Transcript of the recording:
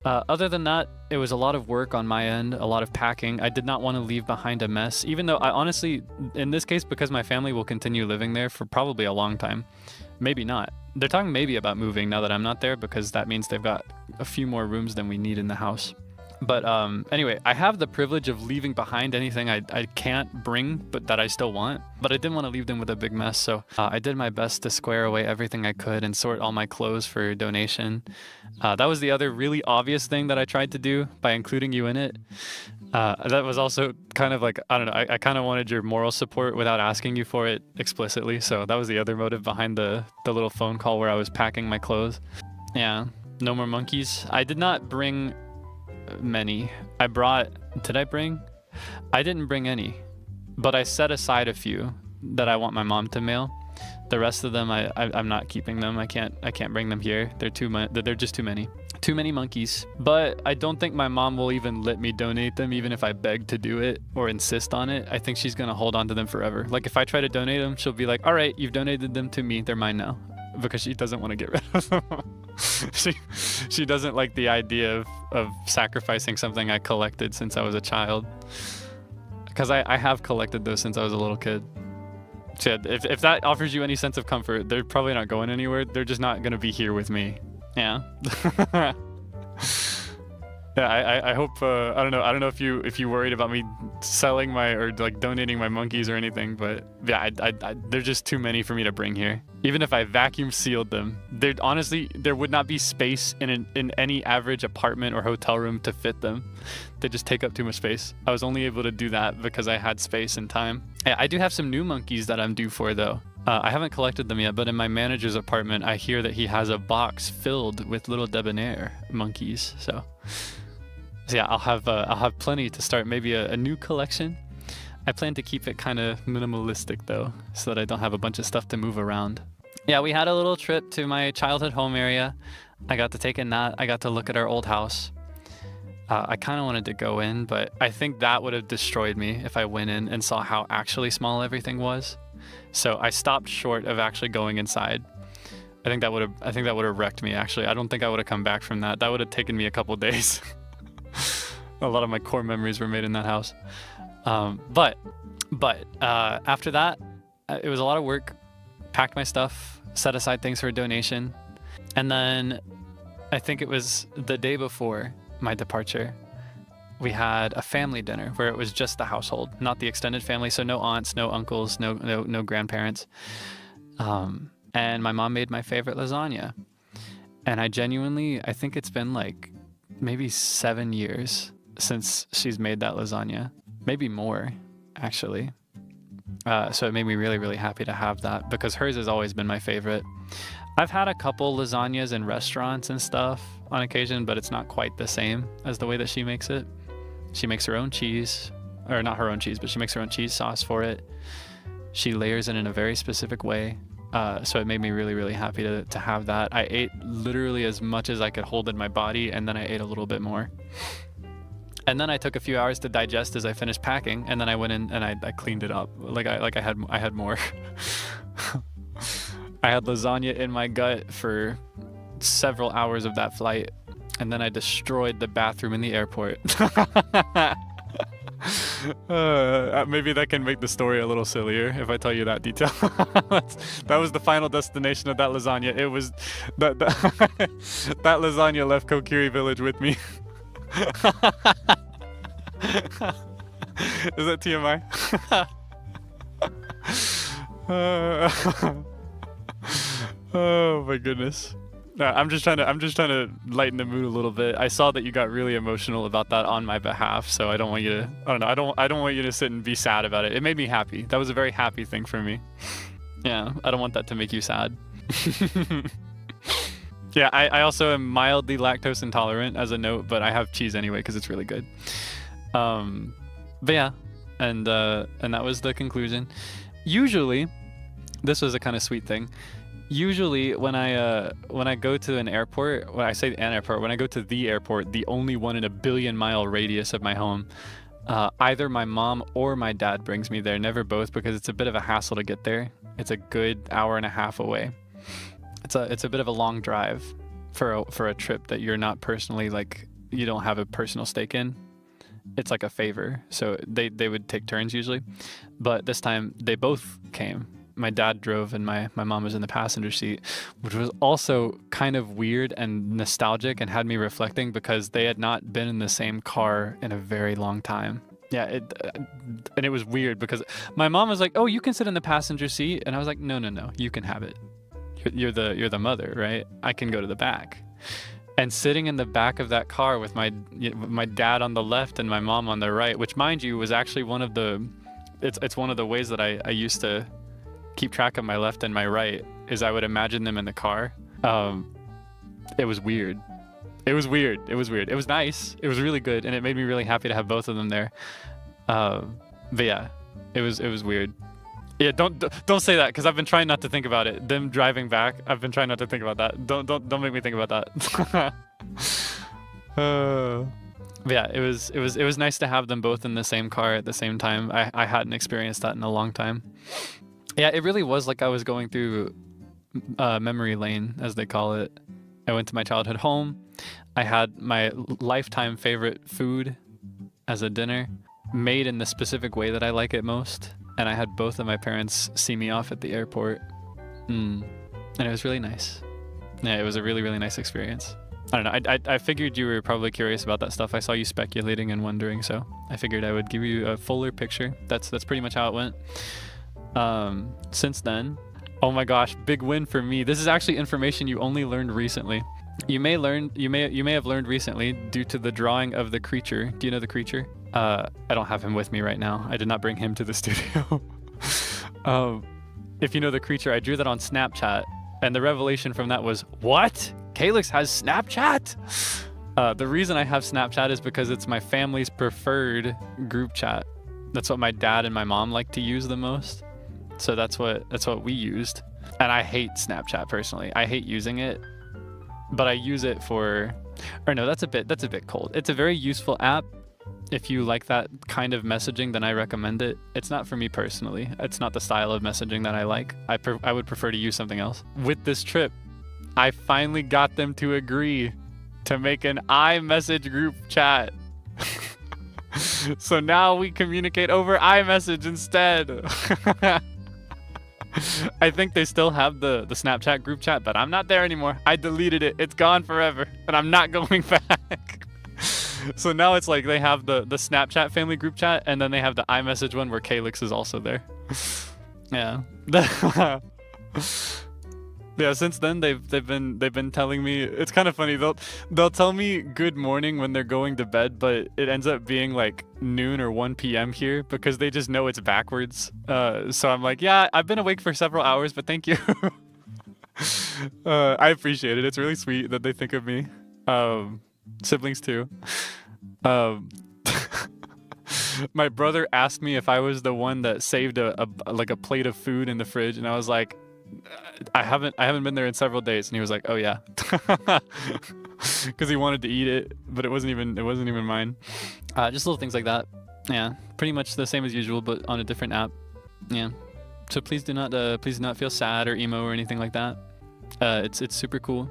Other than that, it was a lot of work on my end, a lot of packing. I did not want to leave behind a mess, even though I honestly, in this case, because my family will continue living there for probably a long time. Maybe not. They're talking maybe about moving now that I'm not there, because that means they've got a few more rooms than we need in the house. But anyway, I have the privilege of leaving behind anything I can't bring, but that I still want. But I didn't want to leave them with a big mess, so I did my best to square away everything I could and sort all my clothes for donation. That was the other really obvious thing that I tried to do by including you in it. That was also kind of like, I don't know, I kind of wanted your moral support without asking you for it explicitly, so that was the other motive behind the little phone call where I was packing my clothes. Yeah, no more monkeys. I did not bring many. Did I bring? I didn't bring any, but I set aside a few that I want my mom to mail. The rest of them, I'm not keeping them. I can't bring them here. They're just too many. Too many monkeys. But I don't think my mom will even let me donate them, even if I beg to do it or insist on it. I think she's gonna hold on to them forever. Like if I try to donate them, she'll be like, all right, you've donated them to me, they're mine now. Because she doesn't want to get rid of them. she doesn't like the idea of sacrificing something I collected since I was a child. Because I have collected those since I was a little kid. So yeah, if that offers you any sense of comfort, they're probably not going anywhere. They're just not going to be here with me. Yeah. Yeah, I hope, I don't know if you worried about me selling or like donating my monkeys or anything, but yeah, they're just too many for me to bring here. Even if I vacuum sealed them, honestly, there would not be space in any average apartment or hotel room to fit them. They just take up too much space. I was only able to do that because I had space and time. Yeah, I do have some new monkeys that I'm due for though. I haven't collected them yet, but in my manager's apartment, I hear that he has a box filled with little debonair monkeys. So yeah, I'll have plenty to start maybe a new collection. I plan to keep it kind of minimalistic though, so that I don't have a bunch of stuff to move around. Yeah, we had a little trip to my childhood home area. I got to take a nap. I got to look at our old house. I kind of wanted to go in, but I think that would have destroyed me if I went in and saw how actually small everything was. So I stopped short of actually going inside. I think that would have wrecked me actually. I don't think I would have come back from that. That would have taken me a couple days. A lot of my core memories were made in that house. But after that, it was a lot of work. Packed my stuff, set aside things for a donation. And then I think it was the day before my departure, we had a family dinner where it was just the household, not the extended family. So no aunts, no uncles, no grandparents. And my mom made my favorite lasagna. And I think it's been like maybe 7 years since she's made that lasagna, maybe more actually. So it made me really, really happy to have that because hers has always been my favorite. I've had a couple lasagnas in restaurants and stuff on occasion, but it's not quite the same as the way that she makes it. She makes her own cheese, or not her own cheese, but she makes her own cheese sauce for it. She layers it in a very specific way. So it made me really, really happy to have that. I ate literally as much as I could hold in my body, and then I ate a little bit more. And then I took a few hours to digest as I finished packing, and then I went in and I cleaned it up. I had more. I had lasagna in my gut for several hours of that flight, and then I destroyed the bathroom in the airport. Maybe that can make the story a little sillier if I tell you that detail. That was the final destination of that lasagna. It was that lasagna left Kokiri Village with me. Is that TMI? Oh my goodness. No, I'm just trying to lighten the mood a little bit. I saw that you got really emotional about that on my behalf, so I don't want you to sit and be sad about it. It made me happy. That was a very happy thing for me. Yeah, I don't want that to make you sad. Yeah, I also am mildly lactose intolerant as a note, but I have cheese anyway because it's really good. But yeah, and that was the conclusion. Usually, this was a kind of sweet thing. Usually, when I go to an airport, when I say an airport, when I go to the airport, the only one in a 1 billion mile radius of my home, either my mom or my dad brings me there. Never both, because it's a bit of a hassle to get there. It's a good hour and a half away. It's a bit of a long drive for a trip that you're not personally like you don't have a personal stake in. It's like a favor. So they would take turns usually. But this time they both came. My dad drove and my mom was in the passenger seat, which was also kind of weird and nostalgic and had me reflecting because they had not been in the same car in a very long time. Yeah, and it was weird because my mom was like, "Oh, you can sit in the passenger seat," and I was like, "No, you can have it. You're the mother, right? I can go to the back." And sitting in the back of that car with my dad on the left and my mom on the right, which mind you was actually one of the ways that I used to keep track of my left and my right, is I would imagine them in the car. It was weird. It was nice. It was really good, and it made me really happy to have both of them there. But yeah, it was weird. Yeah, don't say that, because I've been trying not to think about it. Them driving back, I've been trying not to think about that. Don't make me think about that. But yeah, it was nice to have them both in the same car at the same time. I hadn't experienced that in a long time. Yeah, it really was like I was going through memory lane, as they call it. I went to my childhood home. I had my lifetime favorite food as a dinner, made in the specific way that I like it most. And I had both of my parents see me off at the airport. And it was really nice. Yeah, it was a really, really nice experience. I don't know. I figured you were probably curious about that stuff. I saw you speculating and wondering, so I figured I would give you a fuller picture. That's pretty much how it went. Since then, oh my gosh, big win for me. This is actually information you only learned recently. You may have learned recently due to the drawing of the creature. Do you know the creature? I don't have him with me right now. I did not bring him to the studio. If you know the creature, I drew that on Snapchat, and the revelation from that was, what? Kaelix has Snapchat? The reason I have Snapchat is because it's my family's preferred group chat. That's what my dad and my mom like to use the most. So that's what we used. And I hate Snapchat personally. I hate using it, but I use it for, or no, that's a bit cold. It's a very useful app. If you like that kind of messaging, then I recommend it. It's not for me personally. It's not the style of messaging that I like. I would prefer to use something else. With this trip, I finally got them to agree to make an iMessage group chat. So now we communicate over iMessage instead. I think they still have the Snapchat group chat, but I'm not there anymore. I deleted it. It's gone forever, and I'm not going back. So now it's like they have the Snapchat family group chat, and then they have the iMessage one where Kaelix is also there. Yeah. Yeah, since then they've been telling me, it's kind of funny, they'll tell me good morning when they're going to bed, but it ends up being like noon or 1 p.m. here because they just know it's backwards. So I'm like, yeah, I've been awake for several hours, but thank you. I appreciate it. It's really sweet that they think of me. Siblings too. My brother asked me if I was the one that saved a plate of food in the fridge, and I was like, I haven't been there in several days, and he was like, oh yeah, because he wanted to eat it, but it wasn't even mine. Just little things like that. Yeah, pretty much the same as usual, but on a different app. Yeah, so please do not feel sad or emo or anything like that. It's super cool.